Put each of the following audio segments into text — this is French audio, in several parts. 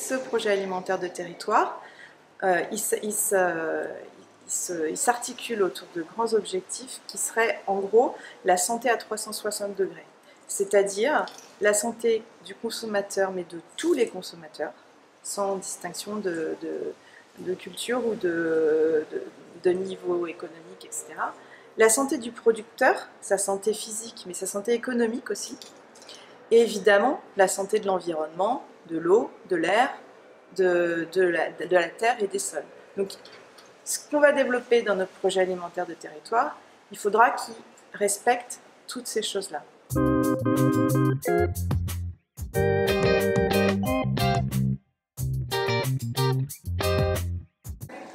ce projet alimentaire de territoire, il s'articule autour de grands objectifs qui seraient en gros la santé à 360 degrés. C'est-à-dire la santé du consommateur, mais de tous les consommateurs, sans distinction de culture ou de niveau économique, etc. La santé du producteur, sa santé physique, mais sa santé économique aussi. Et évidemment, la santé de l'environnement, de l'eau, de l'air, de la terre et des sols. Donc, ce qu'on va développer dans notre projet alimentaire de territoire, il faudra qu'il respecte toutes ces choses-là.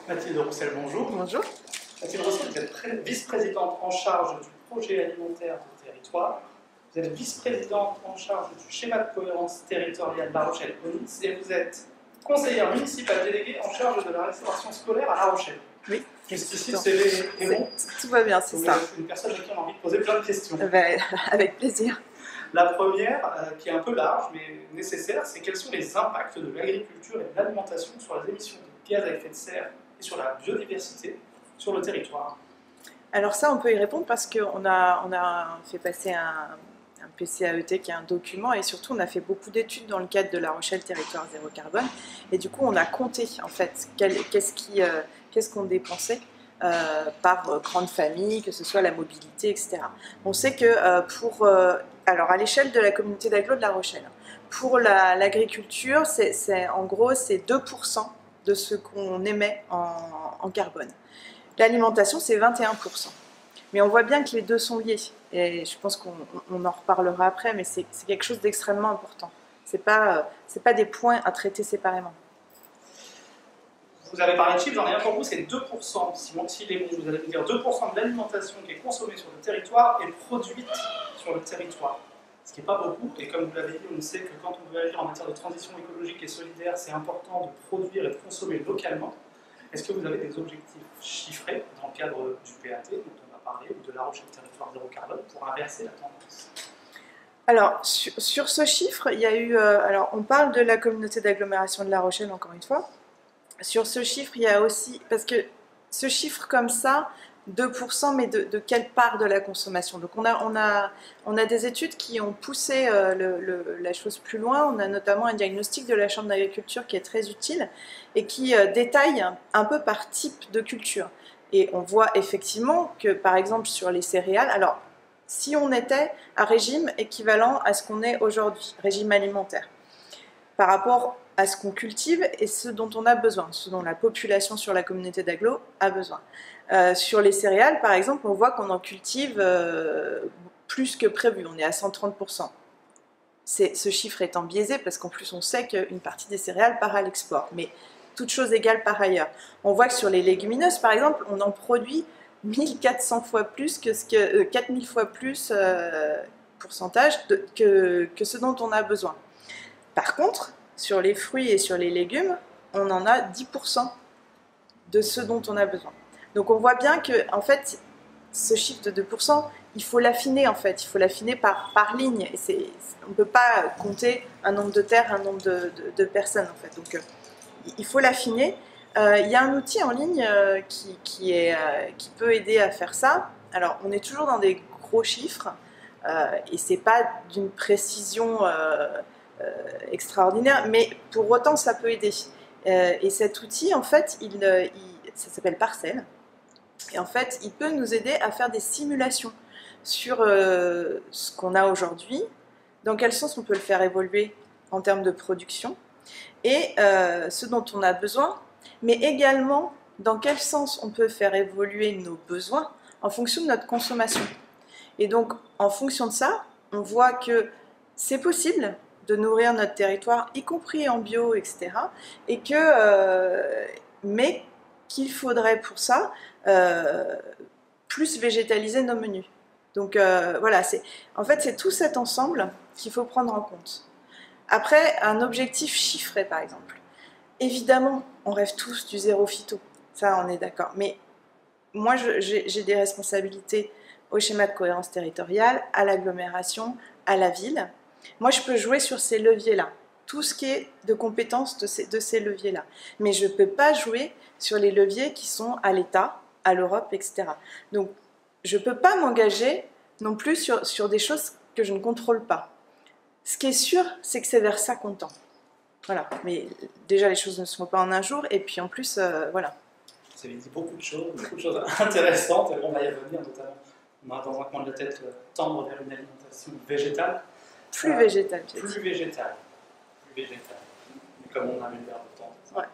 Mathilde Roussel, bonjour. Bonjour. Mathilde Roussel, vous êtes vice-présidente en charge du projet alimentaire de territoire. Vous êtes vice-présidente en charge du schéma de cohérence territoriale La Rochelle-Onix et vous êtes conseillère municipale déléguée en charge de la restauration scolaire à La Rochelle. Oui. Jusqu'ici, le CV est bon. Tout va bien, c'est ça. Vous êtes une personne à qui on a envie de poser plein de questions. Avec plaisir. La première, qui est un peu large mais nécessaire, c'est quels sont les impacts de l'agriculture et de l'alimentation sur les émissions de gaz à effet de serre et sur la biodiversité sur le territoire? Alors ça, on peut y répondre parce qu'on a fait passer un PCAET qui est un document et surtout on a fait beaucoup d'études dans le cadre de La Rochelle Territoire Zéro Carbone et du coup on a compté en fait qu'est-ce qu'on dépensait par grande famille, que ce soit la mobilité, etc. On sait que alors à l'échelle de la communauté d'agglo de La Rochelle, pour l'agriculture, en gros c'est 2% de ce qu'on émet en carbone. L'alimentation c'est 21%. Mais on voit bien que les deux sont liés, et je pense qu'on en reparlera après, mais c'est quelque chose d'extrêmement important. C'est pas des points à traiter séparément. Vous avez parlé de chiffres, j'en ai un pour vous, c'est 2%. S'il est bon, vous allez me dire 2% de l'alimentation qui est consommée sur le territoire est produite sur le territoire. Ce qui n'est pas beaucoup, et comme vous l'avez dit, on sait que quand on veut agir en matière de transition écologique et solidaire, c'est important de produire et de consommer localement. Est-ce que vous avez des objectifs chiffrés dans le cadre du PAT, dont on a parlé, ou de La Rochelle Territoire Zéro Carbone, pour inverser la tendance? Alors, sur ce chiffre, il y a eu... alors, on parle de la communauté d'agglomération de La Rochelle, encore une fois. Sur ce chiffre, il y a aussi... Parce que ce chiffre comme ça, 2%, mais de quelle part de la consommation? Donc on a des études qui ont poussé la chose plus loin. On a notamment un diagnostic de la Chambre d'agriculture qui est très utile et qui détaille un peu par type de culture. Et on voit effectivement que, par exemple, sur les céréales, alors si on était à régime équivalent à ce qu'on est aujourd'hui, régime alimentaire, par rapport à ce qu'on cultive et ce dont on a besoin, ce dont la population sur la communauté d'agglo a besoin. Sur les céréales, par exemple, on voit qu'on en cultive plus que prévu, on est à 130%. Ce chiffre étant biaisé parce qu'en plus on sait qu'une partie des céréales part à l'export, mais toutes choses égales par ailleurs. On voit que sur les légumineuses, par exemple, on en produit 1400 fois plus que 4000 fois plus pourcentage que ce dont on a besoin. Par contre, sur les fruits et sur les légumes, on en a 10% de ce dont on a besoin. Donc on voit bien que en fait, ce chiffre de 2%, il faut l'affiner en fait, il faut l'affiner par ligne. Et on ne peut pas compter un nombre de terres, un nombre de personnes en fait. Donc il faut l'affiner. Il y a un outil en ligne qui peut aider à faire ça. Alors on est toujours dans des gros chiffres et c'est pas d'une précision extraordinaire, mais pour autant ça peut aider. Et cet outil en fait, ça s'appelle Parcelle. Et en fait, il peut nous aider à faire des simulations sur ce qu'on a aujourd'hui, dans quel sens on peut le faire évoluer en termes de production, et ce dont on a besoin, mais également dans quel sens on peut faire évoluer nos besoins en fonction de notre consommation. Et donc, en fonction de ça, on voit que c'est possible de nourrir notre territoire, y compris en bio, etc. Et mais qu'il faudrait pour ça plus végétaliser nos menus. Donc voilà, en fait c'est tout cet ensemble qu'il faut prendre en compte. Après, un objectif chiffré par exemple. Évidemment, on rêve tous du zéro phyto, ça on est d'accord. Mais moi j'ai des responsabilités au schéma de cohérence territoriale, à l'agglomération, à la ville. Moi je peux jouer sur ces leviers-là. tout ce qui est de compétences de ces leviers-là. Mais je ne peux pas jouer sur les leviers qui sont à l'État, à l'Europe, etc. Donc, je ne peux pas m'engager non plus sur des choses que je ne contrôle pas. Ce qui est sûr, c'est que c'est vers ça qu'on tend. Voilà. Mais déjà, les choses ne se font pas en un jour, et puis en plus, voilà. Vous avez dit beaucoup de choses intéressantes, et on va y revenir, notamment. On a dans un coin de la tête tendre vers une alimentation végétale. Plus végétale. Plus végétale. Mais comme on a mis le verbe tendre. Ouais.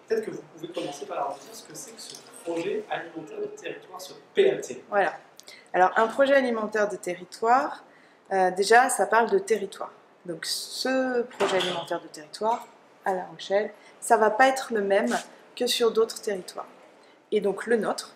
Peut-être que vous pouvez commencer par leur dire ce que c'est que ce projet alimentaire de territoire, ce PAT. Voilà. Alors, un projet alimentaire de territoire, déjà, ça parle de territoire. Donc, ce projet alimentaire de territoire, à La Rochelle, ça ne va pas être le même que sur d'autres territoires. Et donc, le nôtre,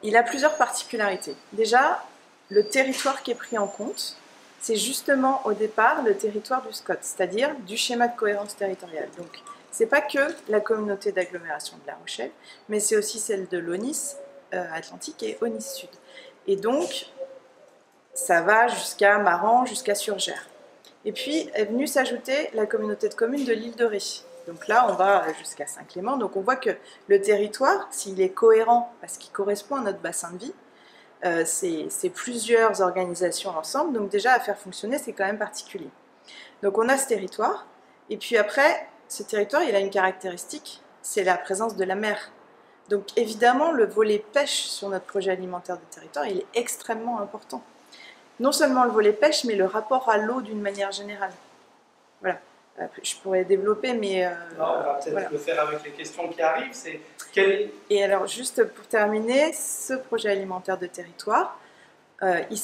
il a plusieurs particularités. Déjà, le territoire qui est pris en compte, c'est justement au départ le territoire du SCOT, c'est-à-dire du schéma de cohérence territoriale. Donc, ce n'est pas que la communauté d'agglomération de La Rochelle, mais c'est aussi celle de l'ONIS Atlantique et ONIS Sud. Et donc, ça va jusqu'à Maran, jusqu'à Surgères. Et puis est venue s'ajouter la communauté de communes de l'île de Ré. Donc là, on va jusqu'à Saint-Clément. Donc on voit que le territoire, s'il est cohérent, parce qu'il correspond à notre bassin de vie, c'est plusieurs organisations ensemble. Donc déjà, à faire fonctionner, c'est quand même particulier. Donc on a ce territoire. Et puis après, ce territoire, il a une caractéristique, c'est la présence de la mer. Donc évidemment, le volet pêche sur notre projet alimentaire de territoire, il est extrêmement important. Non seulement le volet pêche, mais le rapport à l'eau d'une manière générale. Voilà. Je pourrais développer, mais... on va peut-être le faire avec les questions qui arrivent. Et alors, juste pour terminer, ce projet alimentaire de territoire, il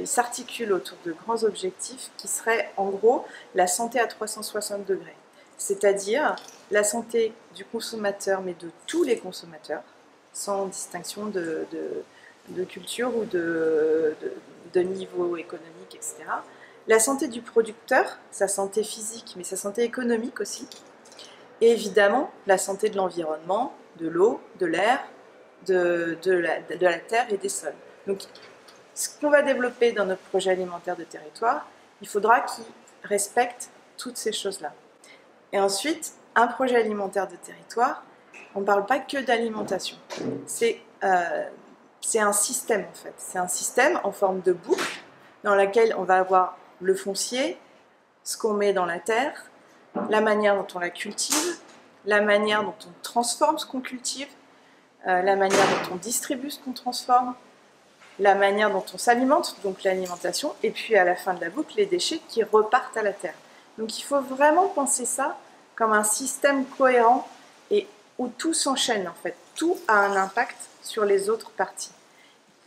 s'articule autour de grands objectifs qui seraient, en gros, la santé à 360 degrés. C'est-à-dire la santé du consommateur, mais de tous les consommateurs, sans distinction de culture ou de niveau économique, etc. La santé du producteur, sa santé physique, mais sa santé économique aussi. Et évidemment, la santé de l'environnement, de l'eau, de l'air, de la terre et des sols. Donc, ce qu'on va développer dans notre projet alimentaire de territoire, il faudra qu'il respecte toutes ces choses-là. Et ensuite, un projet alimentaire de territoire, on ne parle pas que d'alimentation. C'est un système en fait. C'est un système en forme de boucle dans laquelle on va avoir le foncier, ce qu'on met dans la terre, la manière dont on la cultive, la manière dont on transforme ce qu'on cultive, la manière dont on distribue ce qu'on transforme, la manière dont on s'alimente, donc l'alimentation, et puis à la fin de la boucle, les déchets qui repartent à la terre. Donc il faut vraiment penser ça comme un système cohérent et où tout s'enchaîne en fait. Tout a un impact sur les autres parties.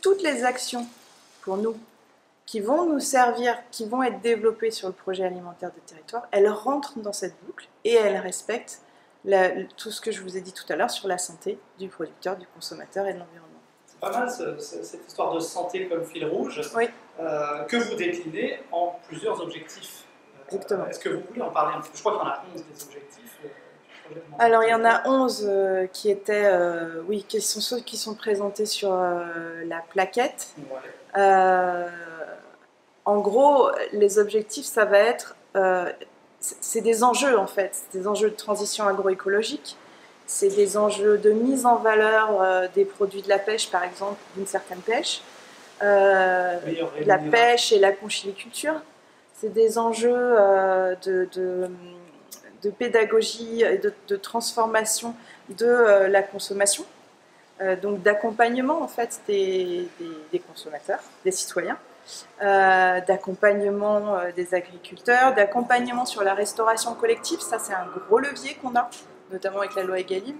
Toutes les actions pour nous qui vont nous servir, qui vont être développées sur le projet alimentaire de territoire, elles rentrent dans cette boucle et elles respectent tout ce que je vous ai dit tout à l'heure sur la santé du producteur, du consommateur et de l'environnement. C'est pas mal cette histoire de santé comme fil rouge, oui. Que vous déclinez en plusieurs objectifs. Exactement. Est-ce que vous voulez en parler un peu? Je crois qu'il y en a 11 des objectifs. Alors, il y en a 11 qui étaient, oui, qui sont ceux qui sont présentés sur la plaquette. Ouais. En gros, les objectifs, ça va être, c'est des enjeux en fait, c'est des enjeux de transition agroécologique, c'est des enjeux de mise en valeur des produits de la pêche, par exemple, d'une certaine pêche, de la pêche et la conchyliculture. C'est des enjeux de pédagogie et de transformation de la consommation, donc d'accompagnement en fait des consommateurs, des citoyens, d'accompagnement des agriculteurs, d'accompagnement sur la restauration collective, ça c'est un gros levier qu'on a, notamment avec la loi Egalim,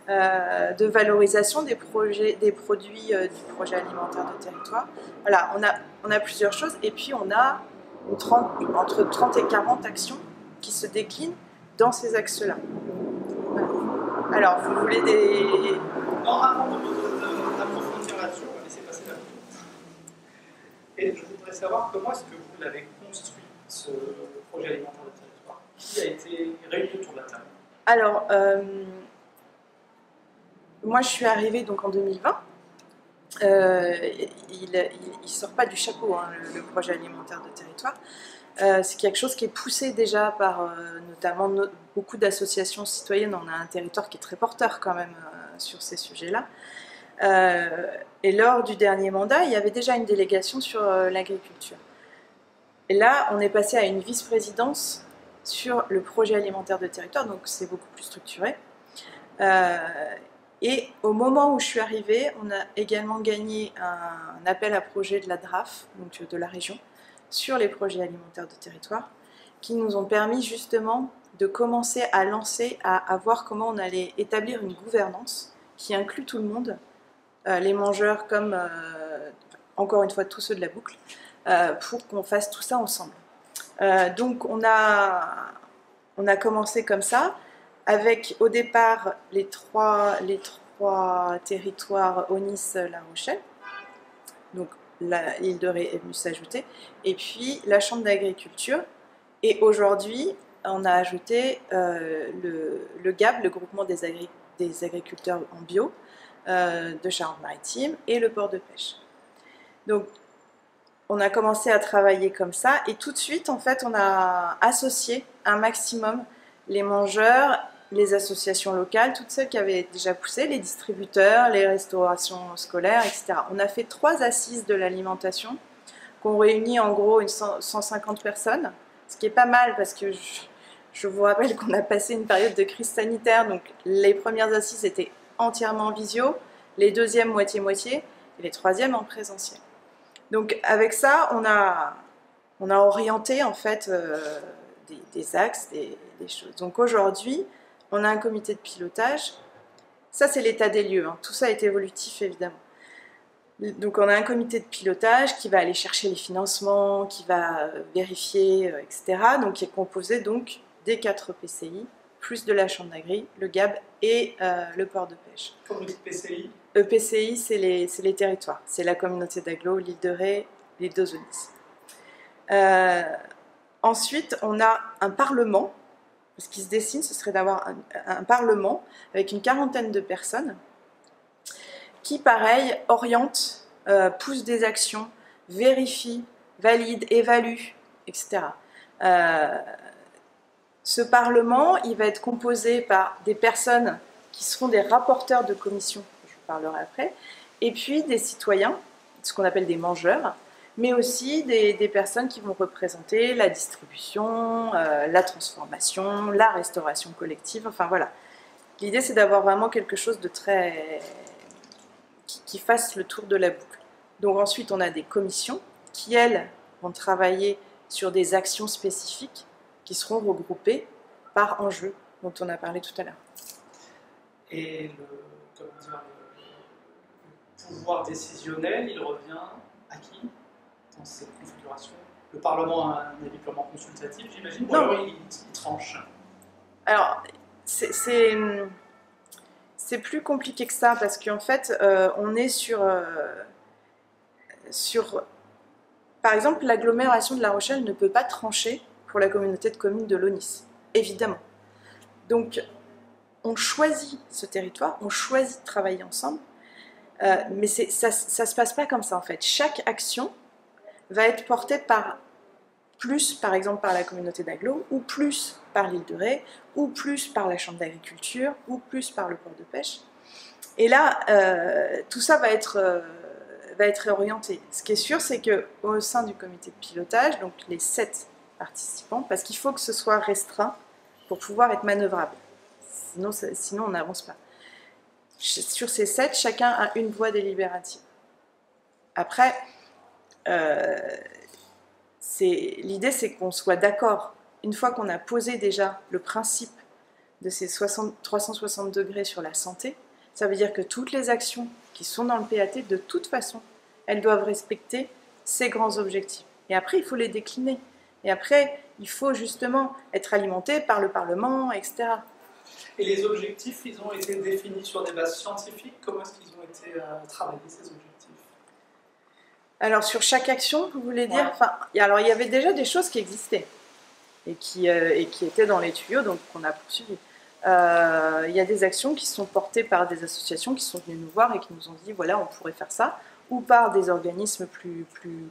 de valorisation des produits du projet alimentaire de territoire. Voilà, on a plusieurs choses et puis on a entre 30 et 40 actions qui se déclinent dans ces axes-là. Alors, vous voulez des... Non, avant d'approfondir là-dessus, on va laisser passer la vidéo. Et je voudrais savoir comment est-ce que vous l'avez construit, ce projet alimentaire de territoire? Qui a été réuni autour de la table? Alors, moi je suis arrivée donc en 2020. il sort pas du chapeau, hein, le projet alimentaire de territoire. C'est quelque chose qui est poussé déjà par notamment beaucoup d'associations citoyennes. On a un territoire qui est très porteur quand même sur ces sujets-là. Et lors du dernier mandat, il y avait déjà une délégation sur l'agriculture. Et là, on est passé à une vice-présidence sur le projet alimentaire de territoire, donc c'est beaucoup plus structuré. Et au moment où je suis arrivée, on a également gagné un appel à projet de la DRAF, donc de la région, sur les projets alimentaires de territoire, qui nous ont permis justement de commencer à lancer, à voir comment on allait établir une gouvernance qui inclut tout le monde, les mangeurs comme, encore une fois, tous ceux de la boucle, pour qu'on fasse tout ça ensemble. Donc on a commencé comme ça, avec au départ les trois territoires Aunis-La Rochelle, donc l'île de Ré est venue s'ajouter, et puis la Chambre d'agriculture, et aujourd'hui on a ajouté le GAB, le groupement des agriculteurs en bio de Charente-Maritime, et le port de pêche. Donc on a commencé à travailler comme ça, et tout de suite en fait on a associé un maximum les mangeurs, les associations locales, toutes celles qui avaient déjà poussé, les distributeurs, les restaurations scolaires, etc. On a fait 3 assises de l'alimentation, qu'on réunit en gros 150 personnes, ce qui est pas mal parce que je vous rappelle qu'on a passé une période de crise sanitaire, donc les premières assises étaient entièrement en visio, les deuxièmes moitié-moitié, et les troisièmes en présentiel. Donc avec ça, on a orienté en fait des axes, des choses. Donc aujourd'hui, on a un comité de pilotage. Ça, c'est l'état des lieux. Hein. Tout ça est évolutif, évidemment. Donc on a un comité de pilotage qui va aller chercher les financements, qui va vérifier, etc. Donc qui est composé donc des 4 PCI, plus de la Chambre d'Agri, le GAB et le port de pêche. Quand vous dites PCI? EPCI, c'est les territoires. C'est la communauté d'agglo, l'île de Ré, les 2 Aunis. Ensuite, on a un parlement. Ce qui se dessine, ce serait d'avoir un parlement avec une 40aine de personnes qui, pareil, oriente, pousse des actions, vérifie, valide, évalue, etc. Ce parlement, il va être composé par des personnes qui seront des rapporteurs de commission, je vous parlerai après, et puis des citoyens, ce qu'on appelle des mangeurs, mais aussi des personnes qui vont représenter la distribution, la transformation, la restauration collective, enfin voilà. L'idée, c'est d'avoir vraiment quelque chose de très... qui fasse le tour de la boucle. Donc ensuite, on a des commissions qui, elles, vont travailler sur des actions spécifiques qui seront regroupées par enjeu, dont on a parlé tout à l'heure. Et le pouvoir décisionnel, il revient à qui dans cette configuration? Le Parlement a un avis purement consultatif, j'imagine, ou alors il tranche? Alors, c'est plus compliqué que ça, parce qu'en fait, on est sur... Par exemple, l'agglomération de La Rochelle ne peut pas trancher pour la communauté de communes de l'Aunis, évidemment. Donc, on choisit ce territoire, on choisit de travailler ensemble, mais ça ne se passe pas comme ça, en fait. Chaque action va être portée par exemple par la communauté d'agglo, ou plus par l'île de Ré, ou plus par la Chambre d'agriculture, ou plus par le port de pêche. Et là, tout ça va être réorienté. Ce qui est sûr, c'est qu'au sein du comité de pilotage, donc les 7 participants, parce qu'il faut que ce soit restreint pour pouvoir être manœuvrable. Sinon on n'avance pas. Sur ces 7, chacun a une voix délibérative. Après, l'idée, c'est qu'on soit d'accord. Une fois qu'on a posé déjà le principe de ces 360 degrés sur la santé, ça veut dire que toutes les actions qui sont dans le PAT, de toute façon, elles doivent respecter ces grands objectifs. Et après, il faut les décliner. Et après, il faut justement être alimenté par le Parlement, etc. Et les objectifs, ils ont été définis sur des bases scientifiques? Comment est-ce qu'ils ont été travaillés, ces objectifs? Alors, sur chaque action, vous voulez dire, alors, il y avait déjà des choses qui existaient et qui étaient dans les tuyaux, donc qu'on a poursuivi. Il y a des actions qui sont portées par des associations qui sont venues nous voir et qui nous ont dit voilà, on pourrait faire ça, ou par des organismes plus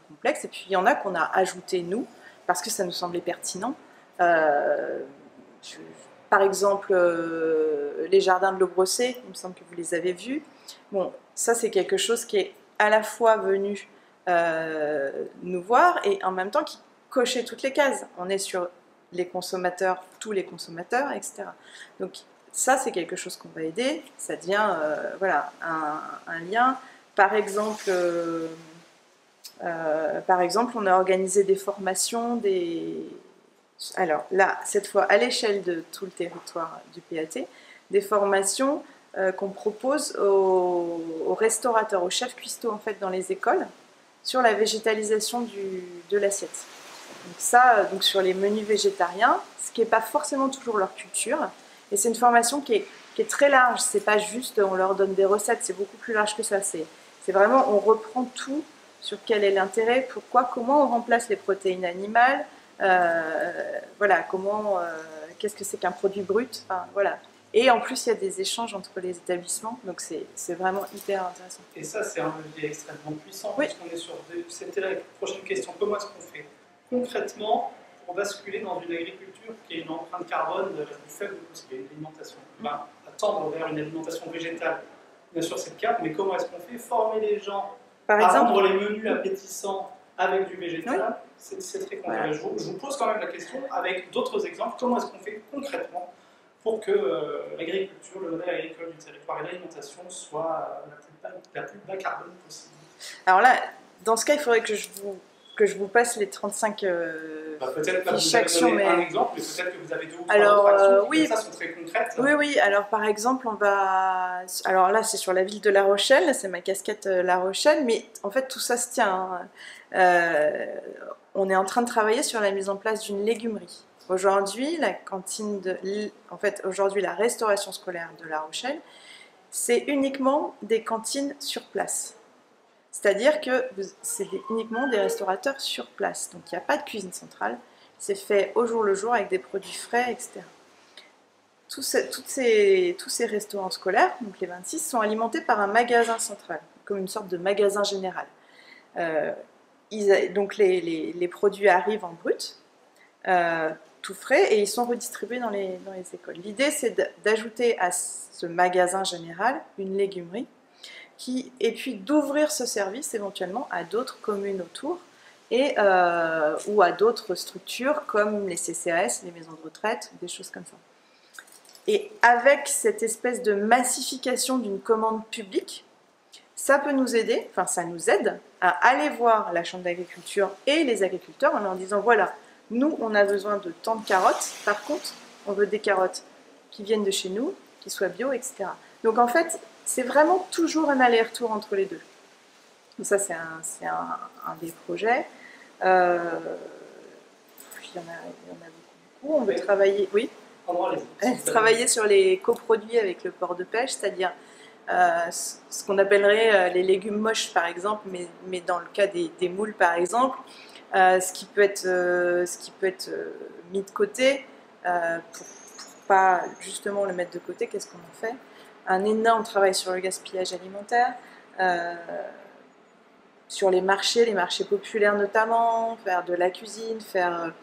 complexes. Et puis il y en a qu'on a ajouté nous, parce que ça nous semblait pertinent. Euh, Par exemple, les jardins de l'eau brossée, il me semble que vous les avez vus. Bon, ça c'est quelque chose qui est à la fois venu nous voir et en même temps qui cochait toutes les cases. On est sur les consommateurs, tous les consommateurs, etc. Donc ça c'est quelque chose qu'on va aider. Ça devient voilà, un lien. Par exemple, on a organisé des formations, alors là, cette fois à l'échelle de tout le territoire du PAT, des formations qu'on propose aux restaurateurs, aux chefs cuistots en fait dans les écoles sur la végétalisation de l'assiette. Donc ça, donc sur les menus végétariens, ce qui n'est pas forcément toujours leur culture. Et c'est une formation qui est très large. C'est pas juste on leur donne des recettes, c'est beaucoup plus large que ça. C'est vraiment on reprend tout sur quel est l'intérêt, pourquoi, comment on remplace les protéines animales. Voilà, qu'est-ce que c'est qu'un produit brut, enfin, voilà. Et en plus, il y a des échanges entre les établissements, donc c'est vraiment hyper intéressant. Et ça, c'est un levier extrêmement puissant, oui. parce qu'on est sur... C'était la prochaine question. Comment est-ce qu'on fait concrètement pour basculer dans une agriculture qui a une empreinte carbone la plus faible possible, une alimentation tendre vers une alimentation végétale, bien sûr, c'est le cas, mais comment est-ce qu'on fait former les gens à rendre les menus appétissants avec du végétal, oui. C'est très concret. Voilà. Je vous pose quand même la question avec d'autres exemples. Comment est-ce qu'on fait concrètement pour que l'agriculture, le modèle agricole du territoire et l'alimentation soit la plus bas carbone possible? Alors là, dans ce cas, il faudrait que je vous passe les 35 peut-être fiches actions. Mais... un exemple, mais peut-être que vous avez deux ou trois autres actions qui oui, ça sont très concrètes. Oui. Alors par exemple, on va... Alors là, c'est sur la ville de La Rochelle, c'est ma casquette La Rochelle, mais en fait, tout ça se tient. On est en train de travailler sur la mise en place d'une légumerie. Aujourd'hui, aujourd'hui, la restauration scolaire de La Rochelle, c'est uniquement des cantines sur place. C'est-à-dire que c'est uniquement des restaurateurs sur place. Donc il n'y a pas de cuisine centrale. C'est fait au jour le jour avec des produits frais, etc. Tous ces restaurants scolaires, donc les 26, sont alimentés par un magasin central, comme une sorte de magasin général. Donc les produits arrivent en brut, tout frais, et ils sont redistribués dans les écoles. L'idée, c'est d'ajouter à ce magasin général une légumerie, et puis d'ouvrir ce service éventuellement à d'autres communes autour, ou à d'autres structures comme les CCAS, les maisons de retraite, des choses comme ça. Et avec cette espèce de massification d'une commande publique, ça peut nous aider, enfin ça nous aide à aller voir la Chambre d'agriculture et les agriculteurs en leur disant voilà, nous on a besoin de tant de carottes, par contre on veut des carottes qui viennent de chez nous, qui soient bio, etc. Donc en fait, c'est vraiment toujours un aller-retour entre les deux. Donc ça c'est un des projets. Il y en a beaucoup. On veut travailler, oui. Travailler sur les coproduits avec le port de pêche, c'est-à-dire ce qu'on appellerait les légumes moches par exemple, mais dans le cas des moules par exemple, ce qui peut être mis de côté pour pas justement le mettre de côté. Qu'est-ce qu'on en fait? Un énorme travail sur le gaspillage alimentaire, sur les marchés populaires notamment, faire de la cuisine, faire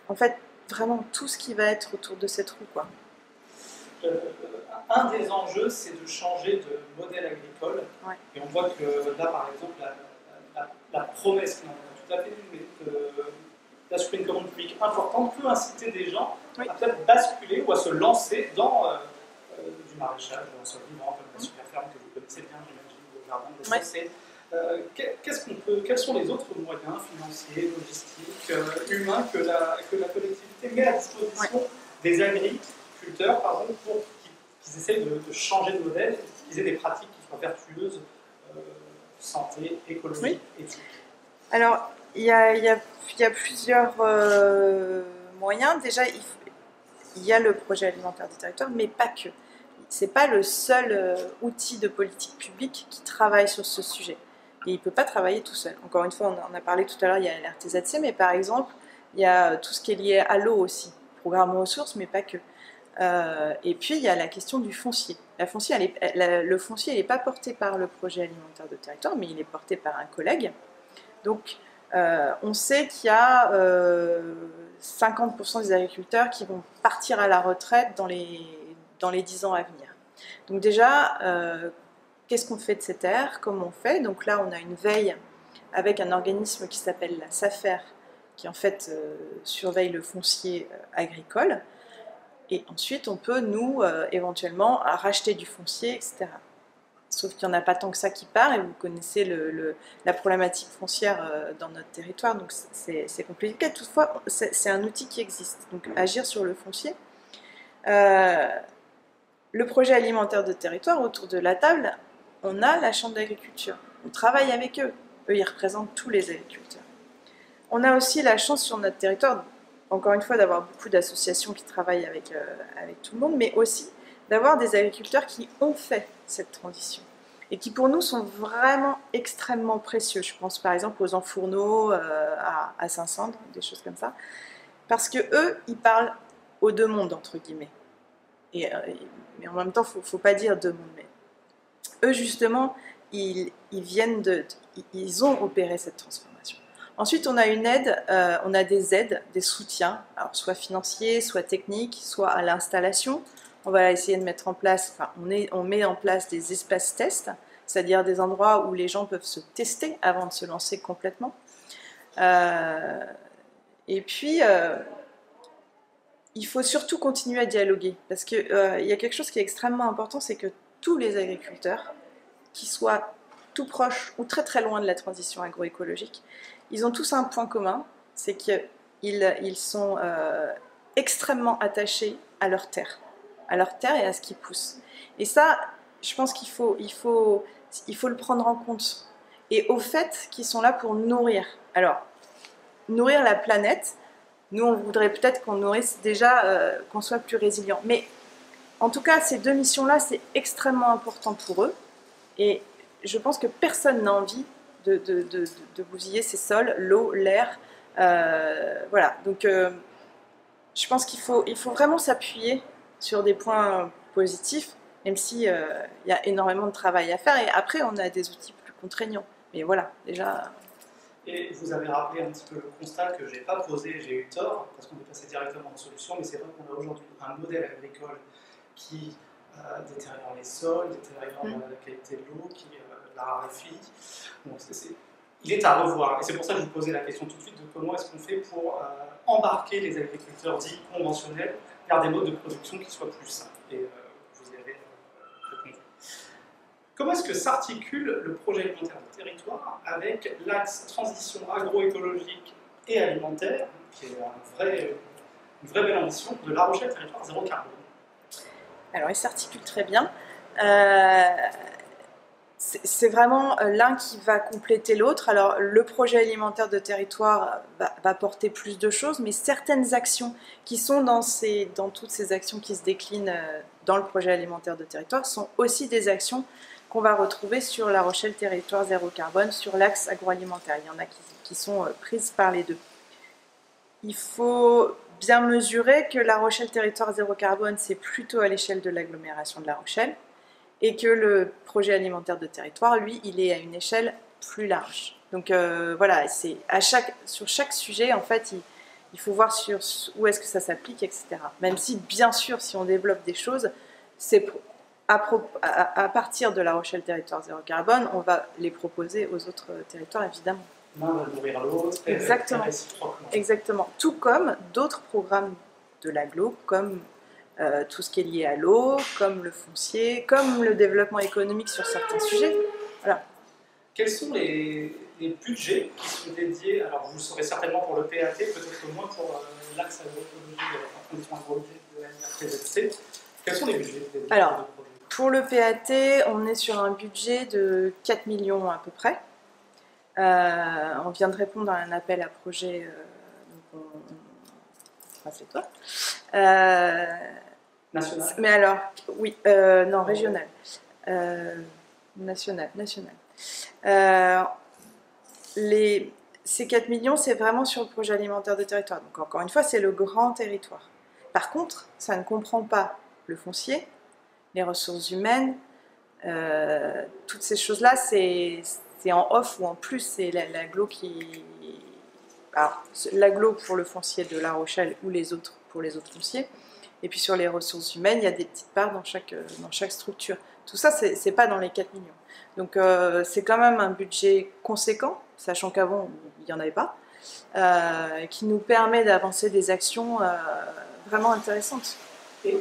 en fait vraiment tout ce qui va être autour de cette roue, quoi. Un des enjeux, c'est de changer de modèle agricole. Ouais. Et on voit que là, par exemple, la promesse qu'on a tout à fait vue, d'assurer une commande publique importante, peut inciter des gens à peut-être basculer ou à se lancer dans du maraîchage, en sol vivant, comme la super ferme que vous connaissez bien, j'imagine, le jardin des essais. Quels sont les autres moyens financiers, logistiques, humains que la collectivité met à disposition des agriculteurs pour qu'ils essayent de changer de modèle, qu'ils aient des pratiques qui soient vertueuses, santé, écologie, éthique? Alors, il y a plusieurs moyens. Déjà, il y a le projet alimentaire du territoire, mais pas que. Ce n'est pas le seul outil de politique publique qui travaille sur ce sujet. Et il ne peut pas travailler tout seul. Encore une fois, on en a parlé tout à l'heure, il y a l'RTZC, mais par exemple, il y a tout ce qui est lié à l'eau aussi. Programme ressources, mais pas que. Et puis, il y a la question du foncier. Le foncier, il n'est pas porté par le projet alimentaire de territoire, mais il est porté par un collègue. Donc, on sait qu'il y a 50% des agriculteurs qui vont partir à la retraite dans les 10 ans à venir. Donc déjà, qu'est-ce qu'on fait de ces terres? Comment on fait? Donc là, on a une veille avec un organisme qui s'appelle la SAFER, qui en fait surveille le foncier agricole. Et ensuite, on peut, nous, éventuellement, racheter du foncier, etc. Sauf qu'il n'y en a pas tant que ça qui part, et vous connaissez la problématique foncière dans notre territoire, donc c'est compliqué. Toutefois, c'est un outil qui existe, donc agir sur le foncier. Le projet alimentaire de territoire, autour de la table, on a la Chambre d'agriculture. On travaille avec eux. Eux, ils représentent tous les agriculteurs. On a aussi la chance sur notre territoire, encore une fois, d'avoir beaucoup d'associations qui travaillent avec tout le monde, mais aussi d'avoir des agriculteurs qui ont fait cette transition et qui pour nous sont vraiment extrêmement précieux. Je pense par exemple aux enfourneaux à Saint-Saëns, des choses comme ça, parce que eux, ils parlent aux deux mondes, entre guillemets. Mais en même temps, il ne faut pas dire deux mondes. Mais eux, justement, ils ont opéré cette transformation. Ensuite, on a une aide, on a des aides, des soutiens, alors soit financiers, soit techniques, soit à l'installation. On va essayer de mettre en place, on met en place des espaces tests, c'est-à-dire des endroits où les gens peuvent se tester avant de se lancer complètement. Et puis, il faut surtout continuer à dialoguer, parce qu'il y a quelque chose qui est extrêmement important, c'est que tous les agriculteurs, qu'ils soient tout proches ou très très loin de la transition agroécologique, ils ont tous un point commun, c'est qu'ils sont extrêmement attachés à leur terre et à ce qui pousse. Et ça, je pense qu'il faut le prendre en compte. Et au fait qu'ils sont là pour nourrir. Alors, nourrir la planète, nous on voudrait peut-être qu'on nourrisse déjà, qu'on soit plus résilient. Mais en tout cas, ces deux missions-là, c'est extrêmement important pour eux. Et je pense que personne n'a envie de bousiller ces sols, l'eau, l'air. Voilà, donc je pense qu'il faut vraiment s'appuyer sur des points positifs, même s'il y a énormément de travail à faire. Et après, on a des outils plus contraignants. Mais voilà, déjà... Et vous avez rappelé un petit peu le constat que je n'ai pas posé, j'ai eu tort, parce qu'on est passé directement en solution, mais c'est vrai qu'on a aujourd'hui un modèle agricole qui détériore les sols, détériore la qualité de l'eau, qui la raréfie. Donc il est à revoir. Et c'est pour ça que je vous posais la question tout de suite de comment est-ce qu'on fait pour embarquer les agriculteurs dits conventionnels vers des modes de production qui soient plus simples. Et vous y avez répondu. Comment est-ce que s'articule le projet alimentaire de territoire avec l'axe transition agroécologique et alimentaire, qui est une vraie belle ambition, de La Rochelle territoire zéro carbone? Alors, il s'articule très bien. C'est vraiment l'un qui va compléter l'autre. Alors, le projet alimentaire de territoire va porter plus de choses, mais certaines actions qui sont dans toutes ces actions qui se déclinent dans le projet alimentaire de territoire sont aussi des actions qu'on va retrouver sur La Rochelle territoire zéro carbone, sur l'axe agroalimentaire. Il y en a qui sont prises par les deux. Il faut bien mesurer que La Rochelle territoire zéro carbone, c'est plutôt à l'échelle de l'agglomération de La Rochelle, et que le projet alimentaire de territoire, lui, il est à une échelle plus large. Donc voilà, sur chaque sujet, en fait, il faut voir où est-ce que ça s'applique, etc. Même si, bien sûr, si on développe des choses, c'est à partir de La Rochelle territoire zéro carbone, on va les proposer aux autres territoires, évidemment. L'un va nourrir l'autre. Exactement. Exactement. Tout comme d'autres programmes de l'agglo, comme tout ce qui est lié à l'eau, comme le foncier, comme le développement économique sur certains sujets. Voilà. Quels sont les budgets qui sont dédiés, alors vous le saurez certainement pour le PAT, peut-être moins pour l'axe agroécologique et la transition agroécologique de la MRPZC. Quels sont les budgets dédiés? Alors, pour le PAT, on est sur un budget de 4 millions à peu près. On vient de répondre à un appel à projet, donc c'est toi. National. Mais alors, oui, non, régional. National. Ces 4 millions, c'est vraiment sur le projet alimentaire de territoire. Donc encore une fois, c'est le grand territoire. Par contre, ça ne comprend pas le foncier, les ressources humaines, toutes ces choses-là, c'est en off ou en plus, c'est l'agglo qui... Alors, l'agglo pour le foncier de La Rochelle ou les autres pour les autres fonciers. Et puis sur les ressources humaines, il y a des petites parts dans chaque structure. Tout ça, c'est pas dans les 4 millions. Donc c'est quand même un budget conséquent, sachant qu'avant, il n'y en avait pas, qui nous permet d'avancer des actions vraiment intéressantes. Et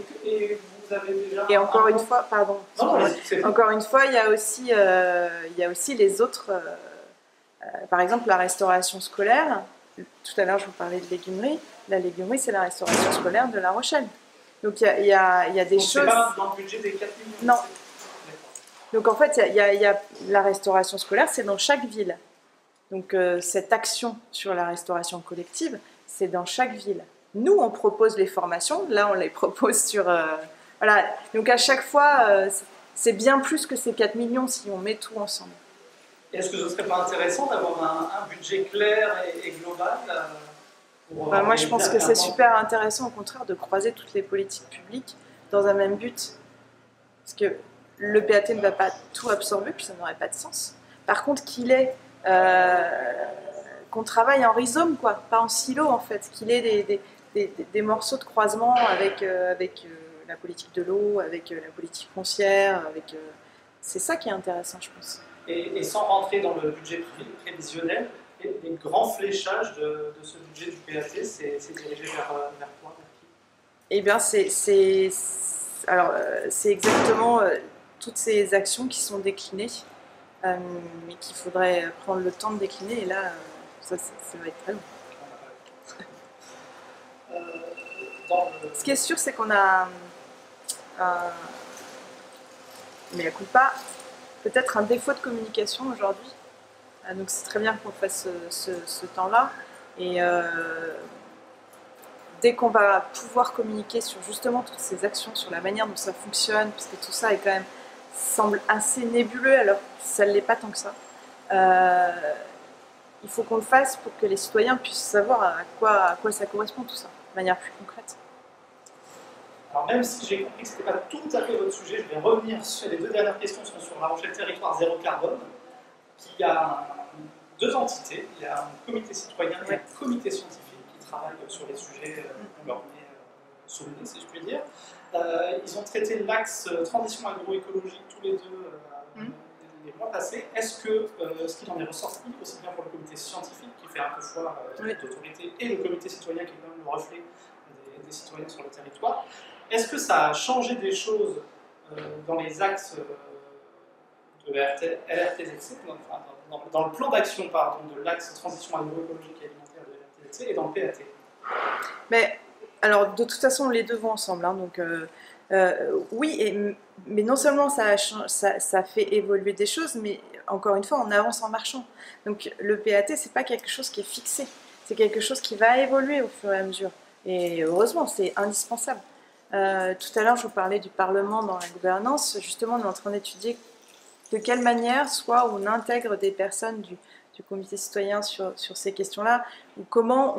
vous avez déjà... Et encore une fois, pardon, encore une fois, il y a aussi les autres, par exemple la restauration scolaire. Tout à l'heure, je vous parlais de légumerie. La légumerie, c'est la restauration scolaire de La Rochelle. Donc il y a des Donc, choses... c'est pas dans le budget des 4 millions? Non. Donc en fait, il y a la restauration scolaire, c'est dans chaque ville. Donc cette action sur la restauration collective, c'est dans chaque ville. Nous, on propose les formations, là on les propose sur... voilà. Donc à chaque fois, c'est bien plus que ces 4 millions si on met tout ensemble. Est-ce que ce ne serait pas intéressant d'avoir un budget clair et global moi je pense que c'est super intéressant au contraire de croiser toutes les politiques publiques dans un même but. Parce que le PAT ne va pas tout absorber, puis ça n'aurait pas de sens. Par contre, qu'on travaille en rhizome, quoi, pas en silo en fait, qu'il ait des morceaux de croisement avec la politique de l'eau, avec la politique foncière, c'est ça qui est intéressant, je pense. Et sans rentrer dans le budget prévisionnel, les grands fléchages de ce budget du PAT, c'est dirigé vers quoi, vers qui? Eh bien, c'est exactement toutes ces actions qui sont déclinées, mais qu'il faudrait prendre le temps de décliner, et là, ça va être très long. Ce qui est sûr, c'est qu'on a mais à coup pas, peut-être un défaut de communication aujourd'hui. Donc c'est très bien qu'on fasse ce temps-là. Et dès qu'on va pouvoir communiquer sur justement toutes ces actions, sur la manière dont ça fonctionne, parce que tout ça est quand même semble assez nébuleux, alors que ça ne l'est pas tant que ça. Il faut qu'on le fasse pour que les citoyens puissent savoir à quoi ça correspond tout ça, de manière plus concrète. Alors même si j'ai compris que ce n'était pas tout à fait votre sujet, je vais revenir sur les 2 dernières questions sont sur La Rochelle Territoire Zéro Carbone, qui a 2 entités. Il y a un comité citoyen et un comité scientifique qui travaillent sur les sujets qu'on leur met sous le nez, si je puis dire. Ils ont traité l'axe transition agroécologique tous les deux les mois passés. Est-ce que ce qu'il en est ressorti, aussi bien pour le comité scientifique, qui fait un peu foi d'autorité, et le comité citoyen, qui est quand même le reflet des citoyens sur le territoire, est-ce que ça a changé des choses dans les axes de LRTZC, dans le plan d'action de l'axe transition agroécologique et alimentaire de LRTZC et dans le PAT? Mais alors de toute façon les deux vont ensemble, hein, donc oui, mais non seulement ça fait évoluer des choses, mais encore une fois on avance en marchant. Donc le PAT c'est pas quelque chose qui est fixé, c'est quelque chose qui va évoluer au fur et à mesure. Et heureusement, c'est indispensable. Tout à l'heure, je vous parlais du Parlement dans la gouvernance. Justement, on est en train d'étudier de quelle manière, soit on intègre des personnes du comité citoyen sur ces questions-là, ou comment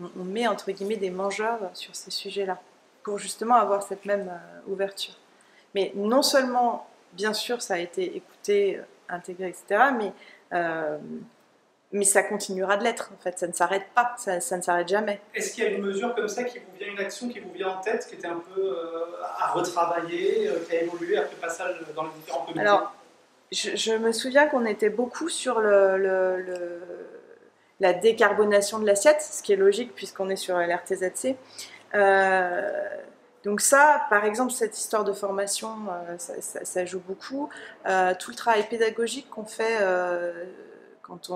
on met, entre guillemets, des mangeurs sur ces sujets-là, pour justement avoir cette même ouverture. Mais non seulement, bien sûr, ça a été écouté, intégré, etc., mais ça continuera de l'être, en fait, ça ne s'arrête pas, ça ne s'arrête jamais. Est-ce qu'il y a une mesure comme ça qui vous vient, une action qui vous vient en tête, qui était un peu à retravailler, qui a évolué après le passage dans les différents comités? Alors, je me souviens qu'on était beaucoup sur la décarbonation de l'assiette, ce qui est logique puisqu'on est sur l'RTZC. Donc ça, par exemple, cette histoire de formation, ça joue beaucoup. Tout le travail pédagogique qu'on fait quand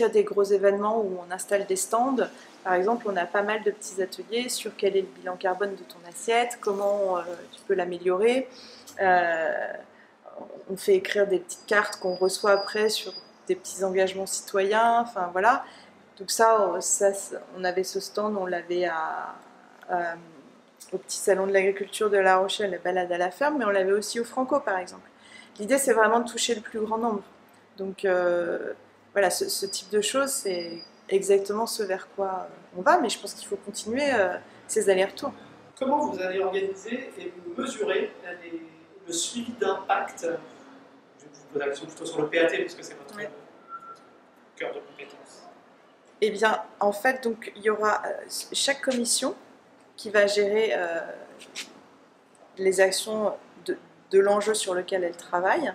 il y a des gros événements où on installe des stands, par exemple, on a pas mal de petits ateliers sur quel est le bilan carbone de ton assiette, comment tu peux l'améliorer. On fait écrire des petites cartes qu'on reçoit après sur des petits engagements citoyens, enfin voilà. Donc ça, on avait ce stand, on l'avait au petit salon de l'agriculture de La Rochelle, la balade à la ferme, mais on l'avait aussi au Franco, par exemple. L'idée, c'est vraiment de toucher le plus grand nombre. Donc voilà, ce type de choses, exactement ce vers quoi on va, mais je pense qu'il faut continuer ces allers-retours. Comment vous allez organiser et mesurer le suivi d'impact? Je vous pose la question plutôt sur le PAT, puisque c'est votre cœur de compétence. Eh bien, en fait, donc, il y aura chaque commission qui va gérer les actions de l'enjeu sur lequel elle travaille,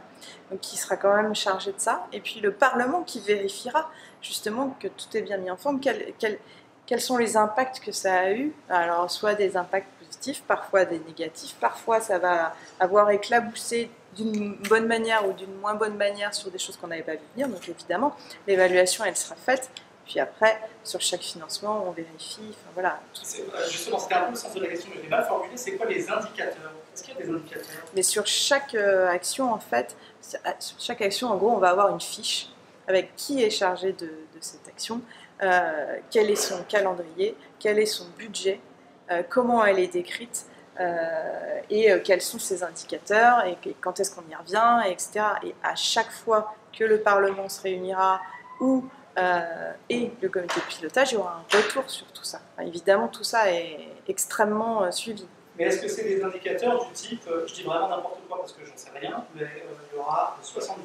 donc qui sera quand même chargé de ça, et puis le Parlement qui vérifiera justement que tout est bien mis en forme, quels sont les impacts que ça a eu, alors soit des impacts positifs, parfois des négatifs, parfois ça va avoir éclaboussé d'une bonne manière ou d'une moins bonne manière sur des choses qu'on n'avait pas vu venir, donc évidemment l'évaluation elle sera faite. Puis après, sur chaque financement, on vérifie. Enfin, voilà. Justement, c'était un peu le sens de la question que je n'ai pas formulée. C'est quoi les indicateurs? Est-ce qu'il y a des indicateurs? Mais sur chaque action, en fait, sur chaque action, en gros, on va avoir une fiche avec qui est chargé de cette action, quel est son calendrier, quel est son budget, comment elle est décrite, et quels sont ses indicateurs, et quand est-ce qu'on y revient, etc. Et à chaque fois que le Parlement se réunira ou et le comité de pilotage, il y aura un retour sur tout ça. Enfin, évidemment, tout ça est extrêmement suivi. Mais est-ce que c'est des indicateurs du type, je dis vraiment n'importe quoi parce que j'en sais rien, mais il y aura 70%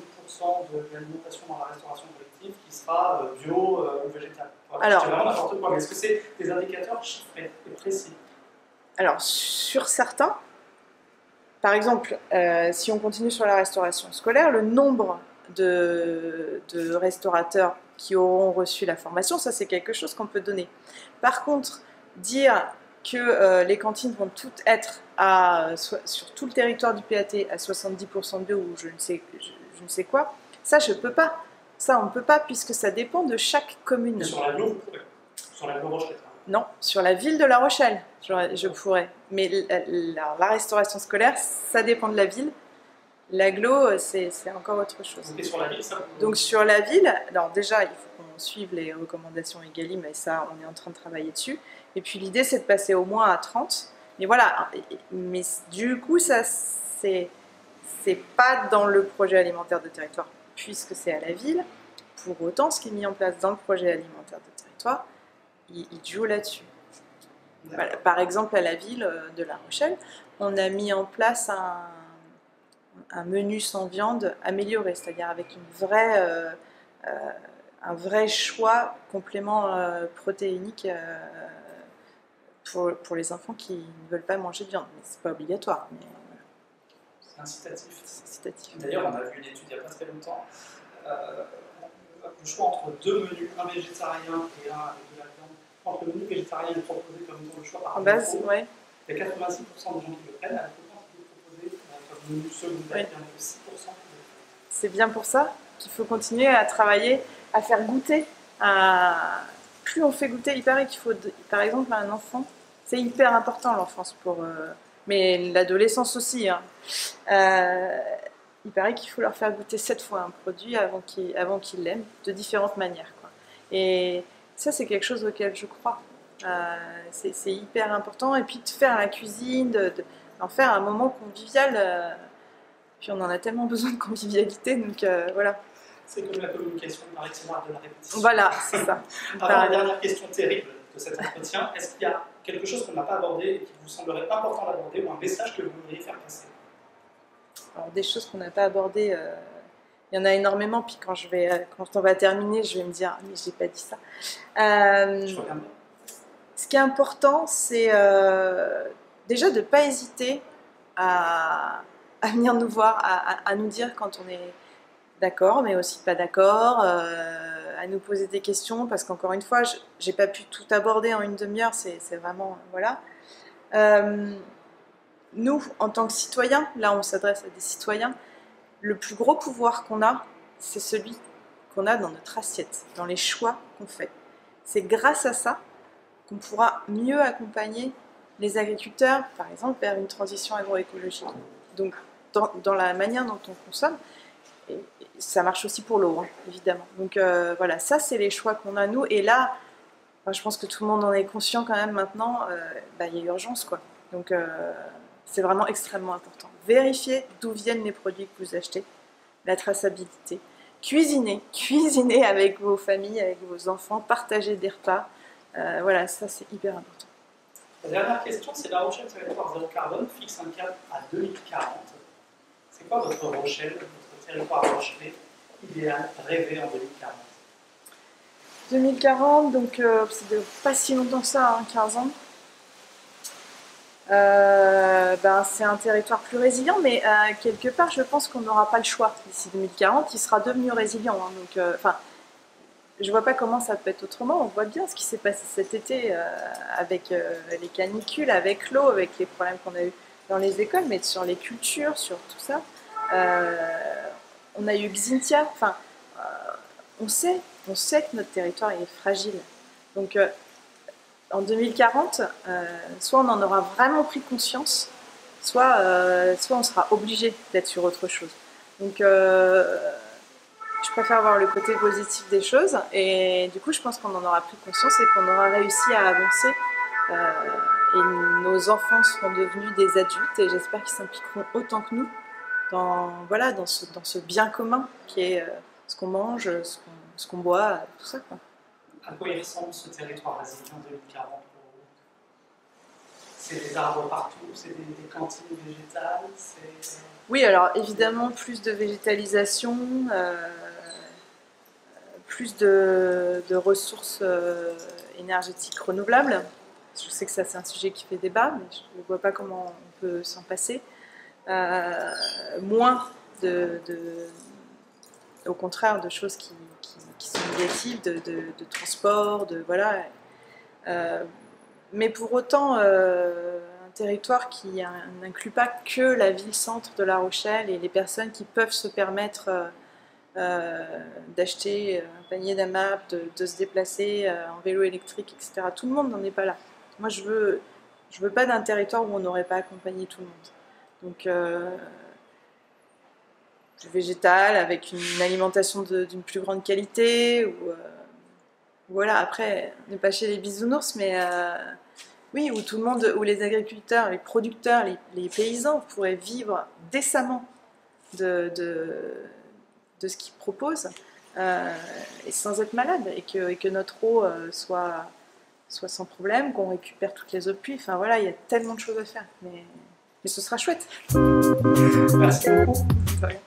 de l'alimentation dans la restauration collective qui sera bio ou végétale? Alors, je dis vraiment n'importe quoi, mais est-ce que c'est des indicateurs chiffrés et précis? Alors, sur certains, par exemple, si on continue sur la restauration scolaire, le nombre de restaurateurs qui auront reçu la formation, ça c'est quelque chose qu'on peut donner. Par contre, dire que les cantines vont toutes être sur tout le territoire du PAT à 70% bio ou je ne sais quoi, ça je peux pas. Ça on ne peut pas puisque ça dépend de chaque commune. Mais sur l'agglo, vous pourrez. Sur l'agglo Rochette. Non, sur la ville de La Rochelle, je pourrais. Mais la restauration scolaire, ça dépend de la ville. L'agglo, c'est encore autre chose. Et sur la ville, ça Donc sur la ville, alors déjà, il faut qu'on suive les recommandations Egalim, et ça, on est en train de travailler dessus. Et puis l'idée, c'est de passer au moins à 30. Mais voilà, mais du coup, ça, c'est pas dans le projet alimentaire de territoire, puisque c'est à la ville. Pour autant, ce qui est mis en place dans le projet alimentaire de territoire, il joue là-dessus. Voilà, par exemple, à la ville de La Rochelle, on a mis en place un menu sans viande amélioré, c'est-à-dire avec un vrai choix complément protéinique pour les enfants qui ne veulent pas manger de viande. Mais c'est pas obligatoire. Mais, voilà. C'est incitatif. incitatif. D'ailleurs, on a vu une étude il n'y a pas très longtemps. Le choix entre deux menus, un végétarien et un avec de la viande. Quand le menu végétarien est proposé comme étant le choix par base, ouais. Il y a 86% des gens qui le prennent, alors que quand il est proposé comme menu secondaire, il n'y en a que 6% qui le prennent. C'est bien pour ça qu'il faut continuer à travailler, à faire goûter. Plus on fait goûter, il paraît qu'il faut, par exemple, à un enfant, c'est hyper important l'enfance mais l'adolescence aussi. Hein. Il paraît qu'il faut leur faire goûter 7 fois un produit avant qu'ils l'aiment, de différentes manières. Quoi. Et ça, c'est quelque chose auquel je crois. C'est hyper important. Et puis de faire la cuisine, d'en faire un moment convivial. Puis on en a tellement besoin de convivialité, donc voilà. C'est comme la communication, il paraît que c'est l'art de la répétition. Voilà, c'est ça. Alors, la dernière question terrible de cet entretien, est-ce qu'il y a quelque chose qu'on n'a pas abordé et qui vous semblerait important d'aborder ou un message que vous voudriez faire passer? Alors, des choses qu'on n'a pas abordées, il y en a énormément, puis quand on va terminer, je vais me dire, mais j'ai pas dit ça. Je reviens bien. Ce qui est important, c'est déjà de ne pas hésiter à venir nous voir, à nous dire quand on est d'accord, mais aussi pas d'accord, à nous poser des questions, parce qu'encore une fois, j'ai pas pu tout aborder en une demi-heure, c'est vraiment, voilà. Nous, en tant que citoyens, là on s'adresse à des citoyens, le plus gros pouvoir qu'on a, c'est celui qu'on a dans notre assiette, dans les choix qu'on fait. C'est grâce à ça qu'on pourra mieux accompagner les agriculteurs, par exemple, vers une transition agroécologique. Donc, dans la manière dont on consomme, et ça marche aussi pour l'eau, hein, évidemment. Donc voilà, ça c'est les choix qu'on a nous. Et là, je pense que tout le monde en est conscient quand même maintenant, il y a urgence quoi. Donc c'est vraiment extrêmement important. Vérifiez d'où viennent les produits que vous achetez, la traçabilité. cuisinez avec vos familles, avec vos enfants, partagez des repas. Voilà, ça c'est hyper important. La dernière question, c'est La Rochelle territoire zéro carbone fixe un cap à 2040. C'est quoi votre Rochelle, votre territoire rochelais idéal, rêvé en 2040? 2040, donc c'est de pas si longtemps que ça, hein, 15 ans. C'est un territoire plus résilient, mais quelque part, je pense qu'on n'aura pas le choix. D'ici 2040, il sera devenu résilient. Hein, donc, je vois pas comment ça peut être autrement. On voit bien ce qui s'est passé cet été avec les canicules, avec l'eau, avec les problèmes qu'on a eu dans les écoles, mais sur les cultures, sur tout ça. On a eu Xynthia. Enfin, on sait que notre territoire est fragile. Donc, en 2040, soit on en aura vraiment pris conscience, soit on sera obligé d'être sur autre chose. Donc, je préfère voir le côté positif des choses, et du coup, je pense qu'on en aura pris conscience et qu'on aura réussi à avancer. Et nos enfants seront devenus des adultes, et j'espère qu'ils s'impliqueront autant que nous dans ce bien commun qui est ce qu'on mange, ce qu'on boit, tout ça, quoi. À quoi il ressemble ce territoire résilient en 2040 pour vous? C'est des arbres partout, c'est des cantines végétales, c'est... Oui, alors évidemment, plus de végétalisation, plus de ressources énergétiques renouvelables. Je sais que ça, c'est un sujet qui fait débat, mais je ne vois pas comment on peut s'en passer. Moins au contraire, de choses qui sont négatives, de transport, voilà. Mais pour autant, un territoire qui n'inclut pas que la ville-centre de La Rochelle et les personnes qui peuvent se permettre d'acheter un panier d'AMAP, de se déplacer en vélo électrique, etc. Tout le monde n'en est pas là. Moi, je veux pas d'un territoire où on n'aurait pas accompagné tout le monde. Donc, du végétal, avec une alimentation d'une plus grande qualité, voilà, après, on n'est pas chez les bisounours, mais oui, où tout le monde, où les agriculteurs, les producteurs, les paysans pourraient vivre décemment de ce qu'ils proposent, et sans être malades, et que notre eau soit sans problème, qu'on récupère toutes les eaux de pluie. Enfin voilà, il y a tellement de choses à faire, mais ce sera chouette. Merci beaucoup. Ouais.